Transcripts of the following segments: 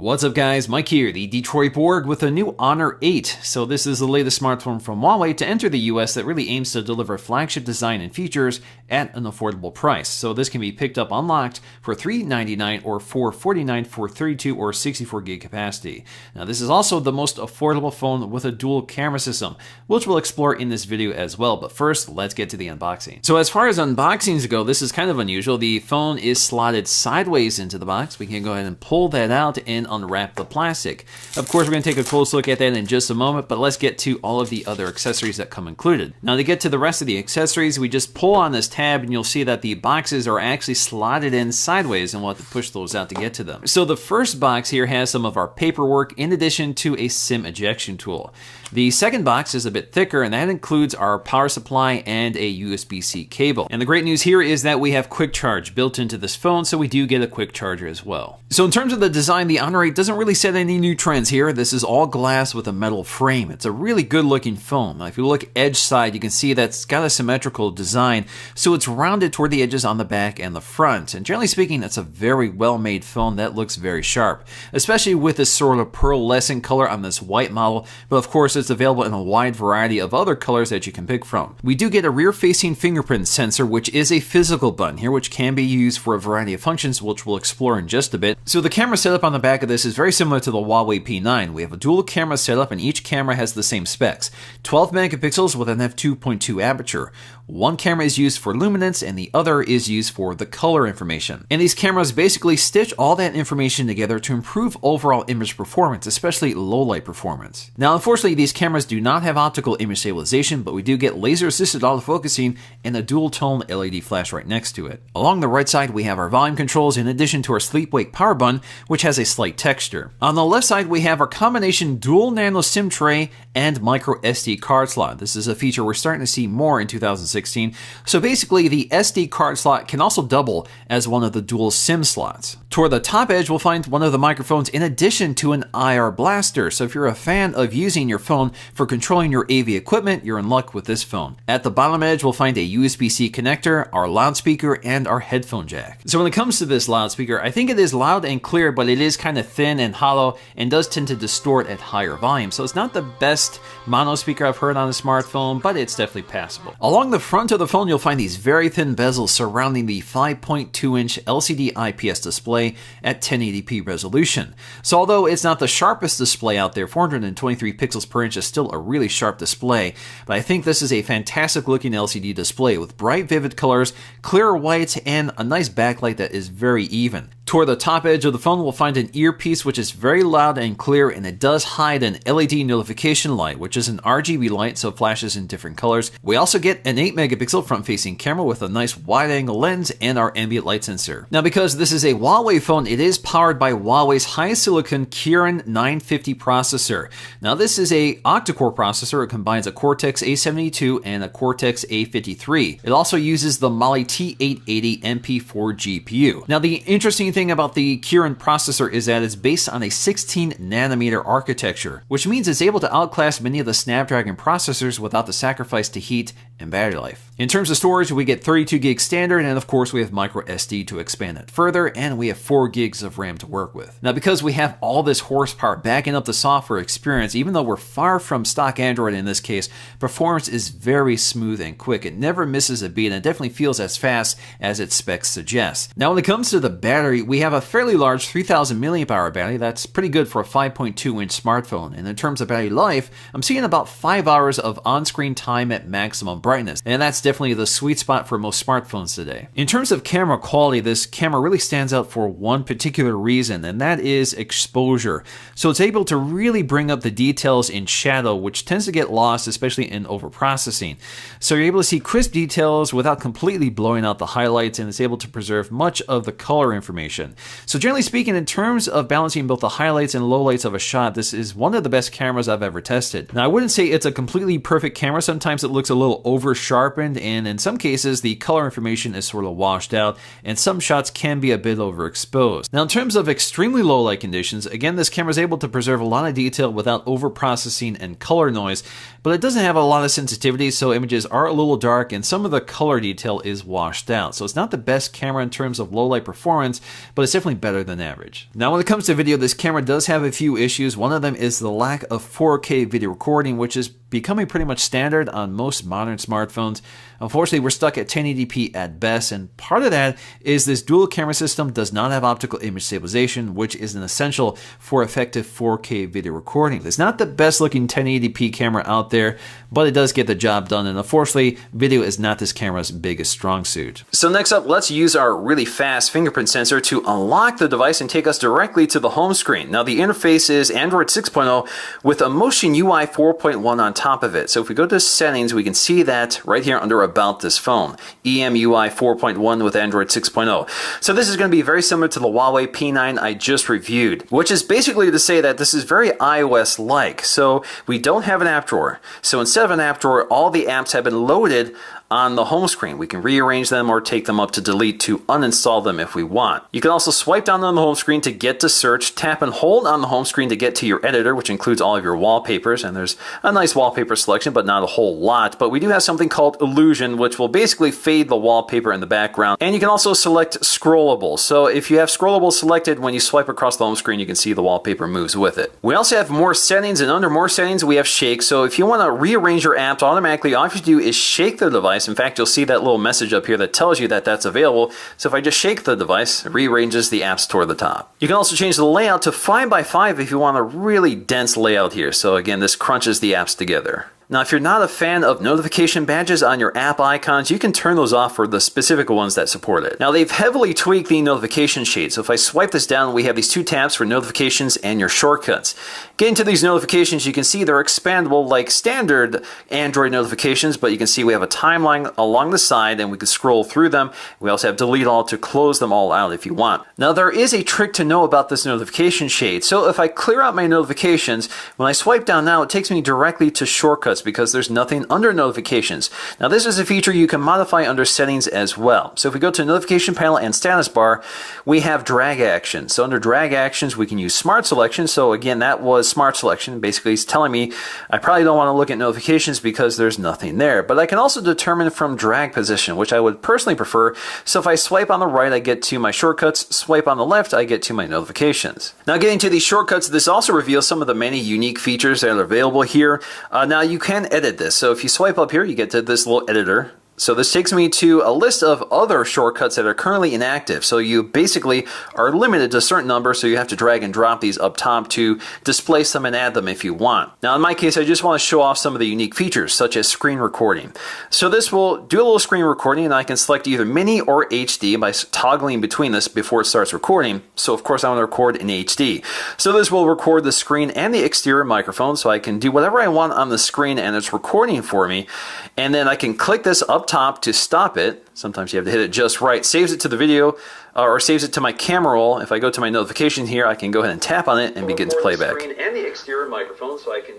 What's up guys, Mike here, the Detroit Borg with a new Honor 8. So this is the latest smartphone from Huawei to enter the US that really aims to deliver flagship design and features at an affordable price. So this can be picked up unlocked for $399 or $449 for 32 or 64 gig capacity. Now this is also the most affordable phone with a dual camera system, which we'll explore in this video as well. But first, let's get to the unboxing. So as far as unboxings go, this is kind of unusual. The phone is slotted sideways into the box. We can go ahead and pull that out and unwrap the plastic. Of course, we're going to take a close look at that in just a moment, but let's get to all of the other accessories that come included. Now to get to the rest of the accessories, we just pull on this tab and you'll see that the boxes are actually slotted in sideways, and we'll have to push those out to get to them. So the first box here has some of our paperwork in addition to a SIM ejection tool. The second box is a bit thicker, and that includes our power supply and a USB-C cable. And the great news here is that we have quick charge built into this phone, so we do get a quick charger as well. So in terms of the design, the Honor 8 doesn't really set any new trends here. This is all glass with a metal frame. It's a really good looking phone. Now, if you look edge side, you can see that it's got a symmetrical design, so it's rounded toward the edges on the back and the front. And generally speaking, that's a very well made phone that looks very sharp, especially with this sort of pearlescent color on this white model. But of course, it's available in a wide variety of other colors that you can pick from. We do get a rear-facing fingerprint sensor, which is a physical button here, which can be used for a variety of functions, which we'll explore in just a bit. So the camera setup on the back of this is very similar to the Huawei P9. We have a dual camera setup, and each camera has the same specs. 12 megapixels with an f2.2 aperture. One camera is used for luminance, and the other is used for the color information. And these cameras basically stitch all that information together to improve overall image performance, especially low light performance. Now, unfortunately, these cameras do not have optical image stabilization, but we do get laser-assisted autofocusing and a dual-tone LED flash right next to it. Along the right side, we have our volume controls in addition to our sleep-wake power button, which has a slight texture. On the left side, we have our combination dual nano SIM tray and micro SD card slot. This is a feature we're starting to see more in 2016. So basically, the SD card slot can also double as one of the dual SIM slots. Toward the top edge, we'll find one of the microphones in addition to an IR blaster. So if you're a fan of using your phone for controlling your AV equipment, you're in luck with this phone. At the bottom edge, we'll find a USB-C connector, our loudspeaker, and our headphone jack. So when it comes to this loudspeaker, I think it is loud and clear, but it is kind of thin and hollow and does tend to distort at higher volume. So it's not the best mono speaker I've heard on a smartphone, but it's definitely passable. Along the front of the phone, you'll find these very thin bezels surrounding the 5.2-inch LCD IPS display at 1080p resolution. So although it's not the sharpest display out there, 423 pixels per inch is still a really sharp display, but I think this is a fantastic looking LCD display with bright vivid colors, clear white, and a nice backlight that is very even. Toward the top edge of the phone, we'll find an earpiece which is very loud and clear, and it does hide an LED notification light, which is an RGB light, so it flashes in different colors. We also get an 8 megapixel front-facing camera with a nice wide-angle lens and our ambient light sensor. Now, because this is a Huawei phone, it is powered by Huawei's high-silicon Kirin 950 processor. Now, this is a octa-core processor. It combines a Cortex A72 and a Cortex A53. It also uses the Mali T880 MP4 GPU. Now, the interesting thing about the Kirin processor is that it's based on a 16 nanometer architecture, which means it's able to outclass many of the Snapdragon processors without the sacrifice to heat and battery life. In terms of storage, we get 32 gigs standard, and of course we have micro SD to expand it further, and we have 4 gigs of RAM to work with. Now, because we have all this horsepower backing up the software experience, even though we're far from stock Android in this case, performance is very smooth and quick. It never misses a beat, and it definitely feels as fast as its specs suggest. Now, when it comes to the battery, we have a fairly large 3000 milliamp hour battery. That's pretty good for a 5.2-inch smartphone. And in terms of battery life, I'm seeing about 5 hours of on-screen time at maximum brightness. And that's definitely the sweet spot for most smartphones today. In terms of camera quality, this camera really stands out for one particular reason, and that is exposure. So it's able to really bring up the details in shadow, which tends to get lost, especially in overprocessing. So you're able to see crisp details without completely blowing out the highlights, and it's able to preserve much of the color information. So generally speaking, in terms of balancing both the highlights and lowlights of a shot, this is one of the best cameras I've ever tested. Now, I wouldn't say it's a completely perfect camera. Sometimes it looks a little over sharpened, and in some cases the color information is sort of washed out, and some shots can be a bit overexposed. Now in terms of extremely low light conditions, again this camera is able to preserve a lot of detail without over processing and color noise, but it doesn't have a lot of sensitivity, so images are a little dark and some of the color detail is washed out. So it's not the best camera in terms of low light performance, but it's definitely better than average. Now when it comes to video, this camera does have a few issues. One of them is the lack of 4K video recording, which is becoming pretty much standard on most modern smartphones. Unfortunately, we're stuck at 1080p at best, and part of that is this dual camera system does not have optical image stabilization, which is an essential for effective 4K video recording. It's not the best looking 1080p camera out there, but it does get the job done, and unfortunately, video is not this camera's biggest strong suit. So next up, let's use our really fast fingerprint sensor to unlock the device and take us directly to the home screen. Now the interface is Android 6.0 with a Motion UI 4.1 on top of it. So if we go to settings, we can see that right here under About This Phone, EMUI 4.1 with Android 6.0. So this is going to be very similar to the Huawei P9 I just reviewed, which is basically to say that this is very iOS-like. So we don't have an app drawer. So instead of an app drawer, all the apps have been loaded on the home screen. We can rearrange them or take them up to delete to uninstall them if we want. You can also swipe down on the home screen to get to search, tap and hold on the home screen to get to your editor, which includes all of your wallpapers, and there's a nice wallpaper selection, but not a whole lot. But we do have something called Illusion, which will basically fade the wallpaper in the background. And you can also select scrollable. So if you have scrollable selected, when you swipe across the home screen, you can see the wallpaper moves with it. We also have more settings, and under more settings, we have shake. So if you want to rearrange your apps automatically, all you have to do is shake the device. In fact, you'll see that little message up here that tells you that that's available. So if I just shake the device, it rearranges the apps toward the top. You can also change the layout to 5x5 if you want a really dense layout here. So again, this crunches the apps together. Now, if you're not a fan of notification badges on your app icons, you can turn those off for the specific ones that support it. Now, they've heavily tweaked the notification shade. So if I swipe this down, we have these two tabs for notifications and your shortcuts. Getting to these notifications, you can see they're expandable like standard Android notifications, but you can see we have a timeline along the side and we can scroll through them. We also have delete all to close them all out if you want. Now, there is a trick to know about this notification shade. So if I clear out my notifications, when I swipe down now, it takes me directly to shortcuts because there's nothing under notifications. Now this is a feature you can modify under settings as well. So if we go to notification panel and status bar, we have drag actions. So under drag actions, we can use smart selection. So again, that was smart selection. Basically, it's telling me I probably don't want to look at notifications because there's nothing there. But I can also determine from drag position, which I would personally prefer. So if I swipe on the right, I get to my shortcuts. Swipe on the left, I get to my notifications. Now getting to these shortcuts, this also reveals some of the many unique features that are available here. Now you can edit this. So if you swipe up here, you get to this little editor. So this takes me to a list of other shortcuts that are currently inactive. So you basically are limited to a certain number, so you have to drag and drop these up top to displace them and add them if you want. Now in my case, I just want to show off some of the unique features, such as screen recording. So this will do a little screen recording, and I can select either mini or HD by toggling between this before it starts recording. So of course I want to record in HD. So this will record the screen and the exterior microphone, so I can do whatever I want on the screen and it's recording for me. And then I can click this up top to stop it. Sometimes you have to hit it just right. Saves it to the video or saves it to my camera roll. If I go to my notification here, I can go ahead and tap on it and begin to playback.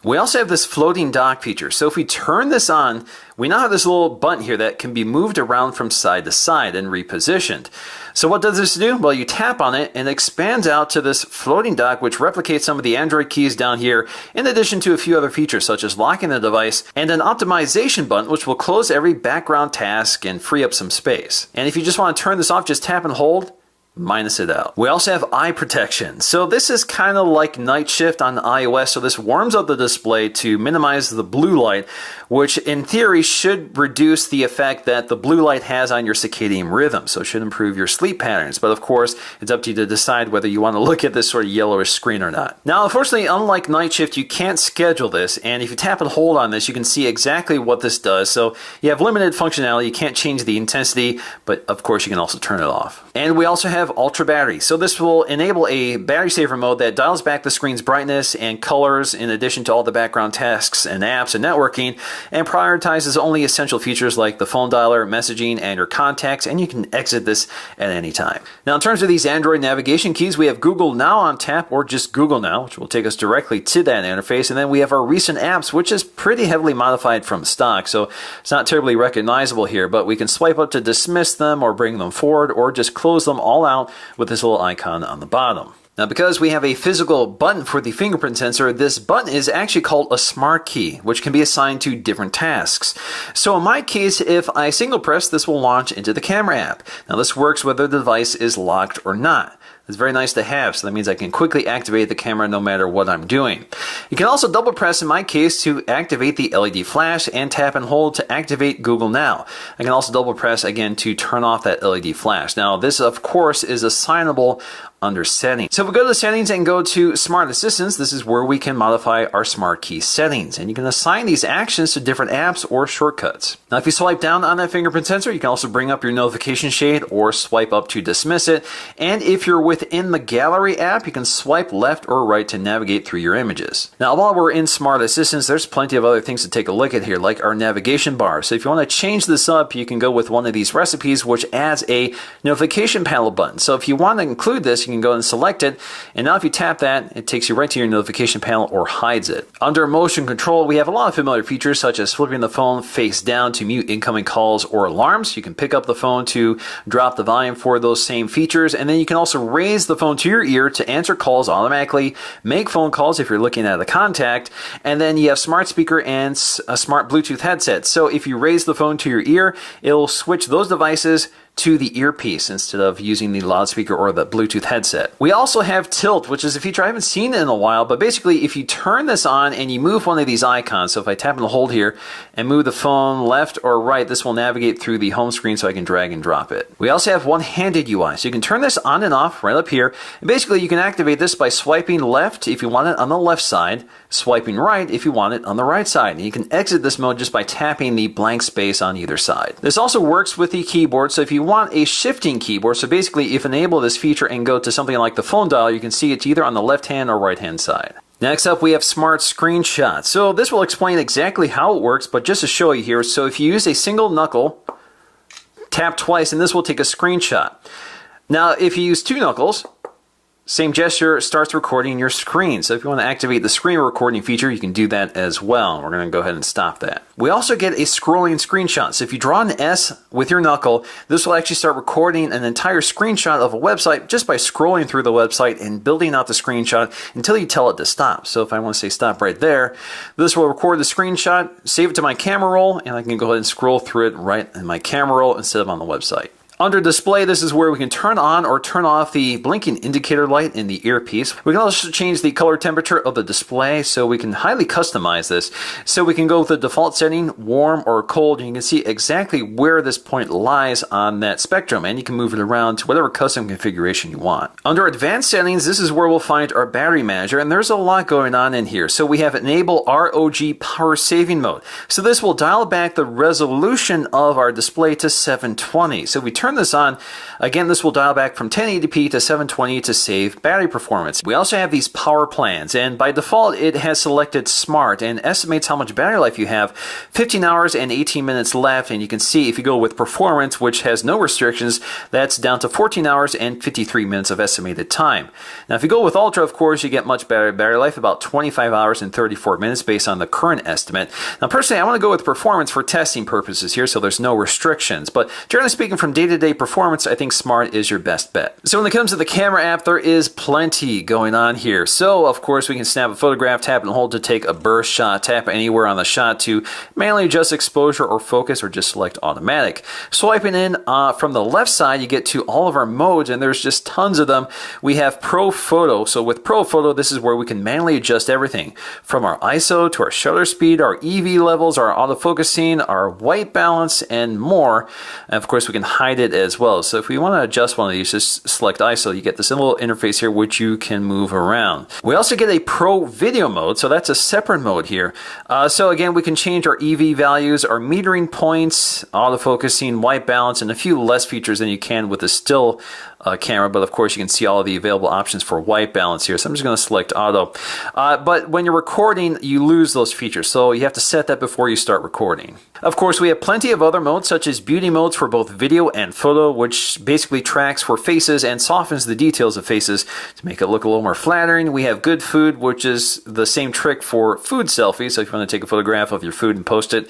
We also have this floating dock feature. So if we turn this on, we now have this little button here that can be moved around from side to side and repositioned. So what does this do? Well, you tap on it and it expands out to this floating dock, which replicates some of the Android keys down here, in addition to a few other features such as locking the device and an optimization button, which will close every background task and free up some space. And if you just want to turn this off, just tap and hold. Minus it out. We also have eye protection. So this is kind of like night shift on iOS. So this warms up the display to minimize the blue light, which in theory should reduce the effect that the blue light has on your circadian rhythm. So it should improve your sleep patterns. But of course, it's up to you to decide whether you want to look at this sort of yellowish screen or not. Now, unfortunately, unlike night shift, you can't schedule this. And if you tap and hold on this, you can see exactly what this does. So you have limited functionality. You can't change the intensity, but of course, you can also turn it off. And we also have have Ultra Battery. So this will enable a battery saver mode that dials back the screen's brightness and colors in addition to all the background tasks and apps and networking, and prioritizes only essential features like the phone dialer, messaging, and your contacts, and you can exit this at any time. Now in terms of these Android navigation keys, we have Google Now on tap, or just Google Now, which will take us directly to that interface, and then we have our recent apps, which is pretty heavily modified from stock, so it's not terribly recognizable here, but we can swipe up to dismiss them or bring them forward or just close them all out with this little icon on the bottom. Now, because we have a physical button for the fingerprint sensor, this button is actually called a smart key, which can be assigned to different tasks. So in my case, if I single press, this will launch into the camera app. Now this works whether the device is locked or not. It's very nice to have, so that means I can quickly activate the camera no matter what I'm doing. You can also double press in my case to activate the LED flash and tap and hold to activate Google Now. I can also double press again to turn off that LED flash. Now this of course is assignable under settings. So if we go to the settings and go to smart assistants, this is where we can modify our smart key settings, and you can assign these actions to different apps or shortcuts. Now if you swipe down on that fingerprint sensor, you can also bring up your notification shade or swipe up to dismiss it, and if you're within the gallery app, you can swipe left or right to navigate through your images. Now while we're in smart assistants, there's plenty of other things to take a look at here, like our navigation bar. So if you want to change this up, you can go with one of these recipes, which adds a notification panel button. So if you want to include this, you can go and select it, and now if you tap that, it takes you right to your notification panel or hides it. Under motion control, we have a lot of familiar features such as flipping the phone face down to mute incoming calls or alarms. You can pick up the phone to drop the volume for those same features, and then you can also raise the phone to your ear to answer calls automatically, make phone calls if you're looking at a contact, and then you have smart speaker and a smart Bluetooth headset. So if you raise the phone to your ear, it'll switch those devices to the earpiece instead of using the loudspeaker or the Bluetooth headset. We also have tilt, which is a feature I haven't seen in a while, but basically if you turn this on and you move one of these icons, so if I tap and hold here and move the phone left or right, this will navigate through the home screen so I can drag and drop it. We also have one-handed UI, so you can turn this on and off right up here, and basically you can activate this by swiping left if you want it on the left side, swiping right if you want it on the right side. And you can exit this mode just by tapping the blank space on either side. This also works with the keyboard, so if you want a shifting keyboard, so basically if you enable this feature and go to something like the phone dial, you can see it's either on the left hand or right hand side. Next up, we have Smart Screenshot. So this will explain exactly how it works, but just to show you here, so if you use a single knuckle, tap twice, and this will take a screenshot. Now, if you use two knuckles, same gesture starts recording your screen. So if you want to activate the screen recording feature, you can do that as well. We're going to go ahead and stop that. We also get a scrolling screenshot. So if you draw an S with your knuckle, this will actually start recording an entire screenshot of a website just by scrolling through the website and building out the screenshot until you tell it to stop. So if I want to say stop right there, this will record the screenshot, save it to my camera roll, and I can go ahead and scroll through it right in my camera roll instead of on the website. Under display, this is where we can turn on or turn off the blinking indicator light in the earpiece. We can also change the color temperature of the display, so we can highly customize this. So we can go with the default setting, warm or cold, and you can see exactly where this point lies on that spectrum, and you can move it around to whatever custom configuration you want. Under advanced settings, this is where we'll find our battery manager, and there's a lot going on in here. So we have enable ROG power saving mode. So this will dial back the resolution of our display to 720. So we turn this on, again, this will dial back from 1080p to 720 to save battery performance. We also have these power plans, and by default it has selected smart and estimates how much battery life you have, 15 hours and 18 minutes left, and you can see if you go with performance, which has no restrictions, that's down to 14 hours and 53 minutes of estimated time. Now if you go with ultra, of course, you get much better battery life, about 25 hours and 34 minutes based on the current estimate. Now personally, I want to go with performance for testing purposes here, so there's no restrictions, but generally speaking, from day-to-day performance, I think smart is your best bet. So when it comes to the camera app, there is plenty going on here. So of course we can snap a photograph, tap and hold to take a burst shot, tap anywhere on the shot to manually adjust exposure or focus, or just select automatic. Swiping in from the left side, you get to all of our modes, and there's just tons of them. We have Pro Photo. So with Pro Photo, this is where we can manually adjust everything from our ISO to our shutter speed, our EV levels, our autofocusing, our white balance, and more. And of course we can hide it as well. So if we want to adjust one of these, just select ISO. You get this little interface here which you can move around. We also get a Pro Video mode, so that's a separate mode here. So again, we can change our EV values, our metering points, autofocusing, white balance, and a few less features than you can with the still camera, but of course you can see all of the available options for white balance here. So I'm just going to select auto. But when you're recording, you lose those features. So you have to set that before you start recording. Of course, we have plenty of other modes, such as beauty modes for both video and photo, which basically tracks for faces and softens the details of faces to make it look a little more flattering. We have good food, which is the same trick for food selfies. So if you want to take a photograph of your food and post it,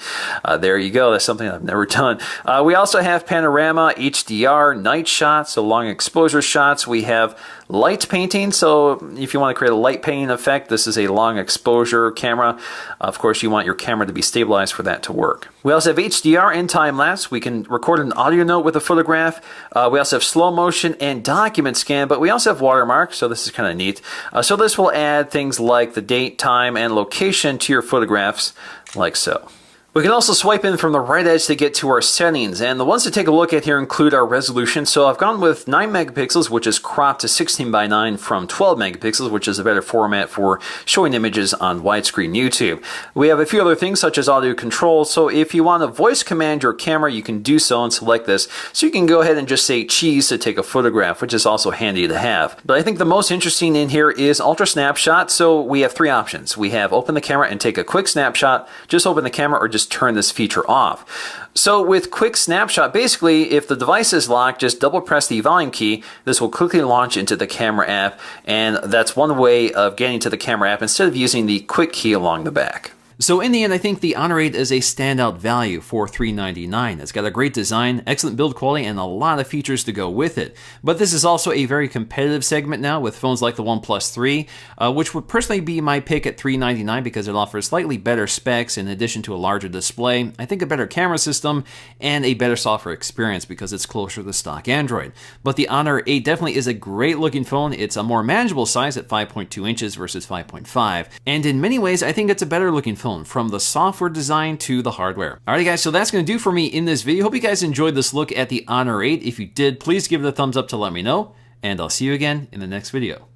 there you go. That's something I've never done. We also have panorama, HDR, night shots, so long exposure shots. We have light painting, so if you want to create a light painting effect, this is a long exposure camera. Of course, you want your camera to be stabilized for that to work. We also have HDR and time-lapse. We can record an audio note with a photograph. We also have slow motion and document scan, but we also have watermark, so this is kind of neat. So this will add things like the date, time, and location to your photographs, like so. We can also swipe in from the right edge to get to our settings, and the ones to take a look at here include our resolution. So I've gone with 9 megapixels, which is cropped to 16 by 9 from 12 megapixels, which is a better format for showing images on widescreen YouTube. We have a few other things such as audio control, so if you want to voice command your camera, you can do so and select this. So you can go ahead and just say cheese to take a photograph, which is also handy to have. But I think the most interesting in here is ultra snapshot. So we have 3 options. We have open the camera and take a quick snapshot, just open the camera, or just turn this feature off. So with quick snapshot, basically if the device is locked, just double press the volume key. This will quickly launch into the camera app, and that's one way of getting to the camera app instead of using the quick key along the back. So in the end, I think the Honor 8 is a standout value for $399. It's got a great design, excellent build quality, and a lot of features to go with it. But this is also a very competitive segment now with phones like the OnePlus 3, which would personally be my pick at $399 because it offers slightly better specs in addition to a larger display, I think a better camera system, and a better software experience because it's closer to stock Android. But the Honor 8 definitely is a great looking phone. It's a more manageable size at 5.2 inches versus 5.5. And in many ways, I think it's a better looking phone from the software design to the hardware. Alright guys, so that's going to do for me in this video. Hope you guys enjoyed this look at the Honor 8. If you did, please give it a thumbs up to let me know, and I'll see you again in the next video.